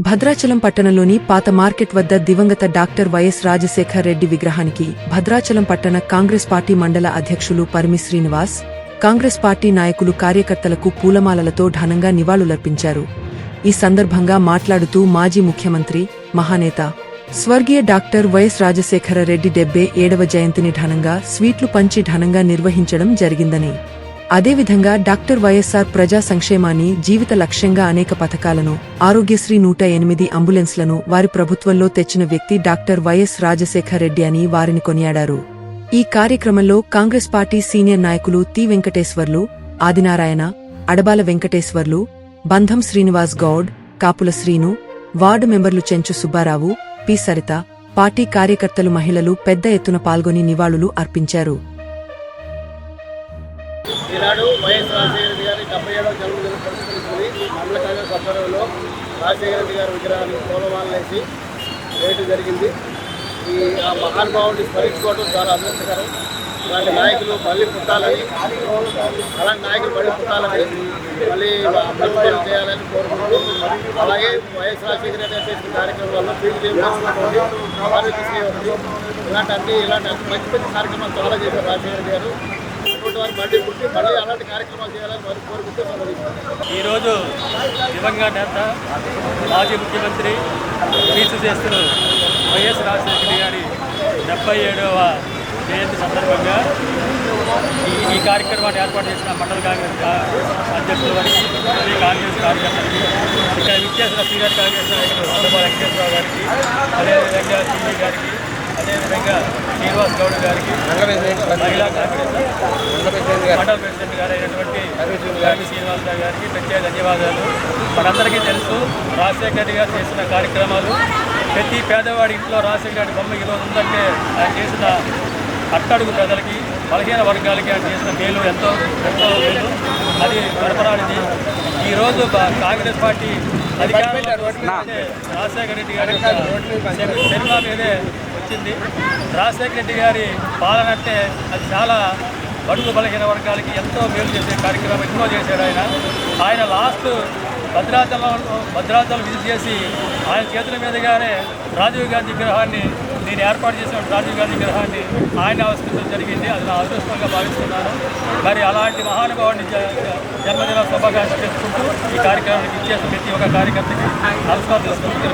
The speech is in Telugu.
భద్రాచలం పట్టణంలోని పాత మార్కెట్ వద్ద దివంగత డాక్టర్ వైఎస్ రాజశేఖర్ రెడ్డి విగ్రహానికి భద్రాచలం పట్టణ కాంగ్రెస్ పార్టీ మండల అధ్యక్షులు పరిమి శ్రీనివాస్, కాంగ్రెస్ పార్టీ నాయకులు కార్యకర్తలకు పూలమాలలతో ఘనంగా నివాళులర్పించారు. ఈ సందర్భంగా మాట్లాడుతూ మాజీ ముఖ్యమంత్రి, మహానేత స్వర్గీయ డాక్టర్ వైఎస్ రాజశేఖర రెడ్డి 77వ జయంతిని ఘనంగా స్వీట్లు పంచి ఘనంగా నిర్వహించడం జరిగిందని, అదేవిధంగా డాక్టర్ వైఎస్ఆర్ ప్రజా సంక్షేమాన్ని జీవిత లక్ష్యంగా అనేక పథకాలను, ఆరోగ్యశ్రీ 108 అంబులెన్స్లను వారి ప్రభుత్వంలో తెచ్చిన వ్యక్తి డాక్టర్ వైఎస్ రాజశేఖర్ రెడ్డి అని వారిని కొనియాడారు. ఈ కార్యక్రమంలో కాంగ్రెస్ పార్టీ సీనియర్ నాయకులు తి వెంకటేశ్వర్లు, ఆదినారాయణ, అడబాల వెంకటేశ్వర్లు, బంధం శ్రీనివాస్ గౌడ్, కాపుల శ్రీను, వార్డు మెంబర్లు చెంచు సుబ్బారావు, పి సరిత, పార్టీ కార్యకర్తలు, మహిళలు పెద్ద ఎత్తున పాల్గొని నివాళులు అర్పించారు. ఈనాడు వైఎస్ రాజశేఖర రెడ్డి గారి 77వ జన్మదిన పురస్కరించుకుని మండల కాంగ్రెస్ ఆధ్వర్యంలో రాజశేఖర రెడ్డి గారి విగ్రహాన్ని పూలమాలలేసి వేయడం జరిగింది. ఆ మహానుభావుడిని స్మరించుకోవడం చాలా అదృష్టకరం. అలాంటి నాయకులు మళ్ళీ పుట్టాలని మళ్ళీ అభివృద్ధి చేయాలని కోరుకుంటూ, అలాగే వైఎస్ రాజశేఖర రెడ్డి చేసిన కార్యక్రమాల్లో ఫీల్డ్ ఆరోగ్యశ్రీ ఉంది, ఇలాంటి మంచి కార్యక్రమాలు చాలా చేశారు రాజశేఖర రెడ్డి గారు. మళ్ళీ అలాంటి కార్యక్రమాలు చేయాలని వారు కోరుకుంటూ ఈరోజు దివంగత నేత మాజీ ముఖ్యమంత్రి క్రీస్తు చేస్తున్న వైఎస్ రాజశేఖర గారి 77వ జయంతి సందర్భంగా ఈ కార్యక్రమాన్ని ఏర్పాటు చేసిన మండల కాంగ్రెస్ అధ్యక్షుల వారికి, కాంగ్రెస్ కార్యకర్తలకి, ఇక్కడ విచ్చేసిన సీనియర్ కాంగ్రెస్ నాయకులు అడబాల వెంకటేశ్వరరావు గారికి, అదేవిధంగా సింగి గారికి, అదేవిధంగా శ్రీనివాస్ గౌడ్ గారికి, మహిళా కాంగ్రెస్ మండల ప్రెసిడెంట్ గారు అయినటువంటి శ్రీనివాస్ గారికి ప్రత్యేక ధన్యవాదాలు. మనందరికీ తెలుసు, రాజశేఖర్ గారు చేసిన కార్యక్రమాలు, ప్రతి పేదవాడి ఇంట్లో రాజశేఖర గారి బొమ్మ ఈరోజు ఉందంటే ఆయన చేసిన అట్టడుగు ప్రజలకి, బలహీన వర్గాలకి ఆయన చేసిన మేలు ఎంతో మేలు, అది గడపరానిది. ఈరోజు కాంగ్రెస్ పార్టీ అధికారంలో రాజశేఖర రెడ్డి గారి సినిమా మీదే వచ్చింది. రాజశేఖర రెడ్డి గారి పాలన అంటే అది చాలా బడుగు బలహీన వర్గాలకి ఎంతో మేలు చేసే కార్యక్రమం ఎన్నో చేశాడు ఆయన లాస్ట్ భద్రాచలం విజిట్ చేసి ఆయన చేతుల మీదుగానే రాజీవ్ గాంధీ విగ్రహాన్ని, నేను ఏర్పాటు చేసిన రాజీవ్ గాంధీ విగ్రహాన్ని ఆయన ఆవిష్కరించడం జరిగింది. అది నా అదృష్టంగా భావిస్తున్నాను. మరి అలాంటి మహానుభావుని జన్మదిన శుభాకాంక్షలు తెలుసుకుంటూ ఈ కార్యక్రమానికి ఇచ్చేసిన ప్రతి ఒక్క కార్యకర్తకి నమస్కారం చేసుకుంటూ